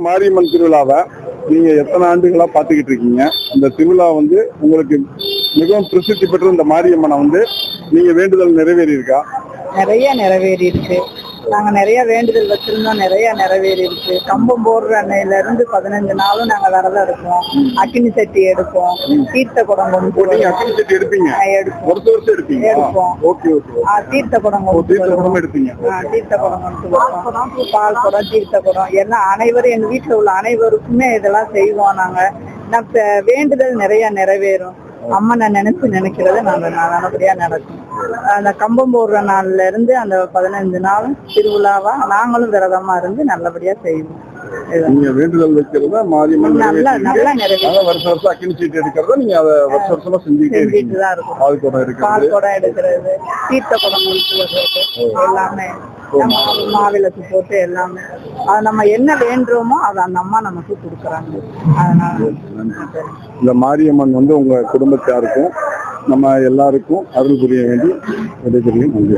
மாரியம்மன் திருவிழாவை நீங்க எத்தனை ஆண்டுகளா பாத்துக்கிட்டு இருக்கீங்க? இந்த திருவிழா வந்து உங்களுக்கு மிகவும் பிரசித்தி பெற்ற இந்த மாரியம்மனை வந்து நீங்க வேண்டுதல் நிறைவேறி இருக்கா? நிறைய நிறைவேறி இருக்கு. நாங்க நிறைய வேண்டுதல் வச்சிருந்தோம், நிறைய நிறைவேறி இருக்கு. கம்பம் போடுற அன்னையில இருந்து 15 நாளும் நாங்க விரதம் இருப்போம். அக்கினி சட்டி எடுப்போம், தீர்த்த குடம் கொண்டு அக்கினி சட்டி எடுப்பீங்க? வருஷம் எடுப்பீங்க? எடுப்போம். Okay okay. தீர்த்த குடம் எடுப்பீங்க? தீர்த்த குடம் கொண்டு வருவோம். பால் குடம், தீர்த்த குடம் எல்லாம் அனைவரும் எங்க வீட்டுல உள்ள அனைவருக்குமே இதெல்லாம் செய்வோம். நாங்க வேண்டுதல் நிறைய நிறைவேறும். அம்மனை நினைக்கிறது நாங்க நல்லபடியா நடக்கும். அந்த கம்பம் போடுற நாள்ல இருந்து அந்த 15 நாளும் திருவிழாவா நாங்களும் விரதமா இருந்து நல்லபடியா செய்வோம். நீங்க வேண்டுதல் வைக்கிறத மாரியம்மன் நல்லா நிறைவேறும். வருஷம் அக்கினி சீட்டு எடுக்கிறத நீங்க அதை வருஷமா செஞ்சுட்டு தான் இருக்கும். பால் குடம் எடுக்கிறது, தீர்த்த குடம் வர்றது எல்லாமே மாவிளக்கு போட்டு எல்லாமே அது நம்ம என்ன வேண்டுறோமோ அதை அந்த அம்மா நமக்கு கொடுக்குறாங்க. அதனால இந்த மாரியம்மன் வந்து உங்க குடும்பத்தாருக்கும் நம்ம எல்லாருக்கும் அருள் புரிய வேண்டி விடைபெறுகிறேன். நன்றி.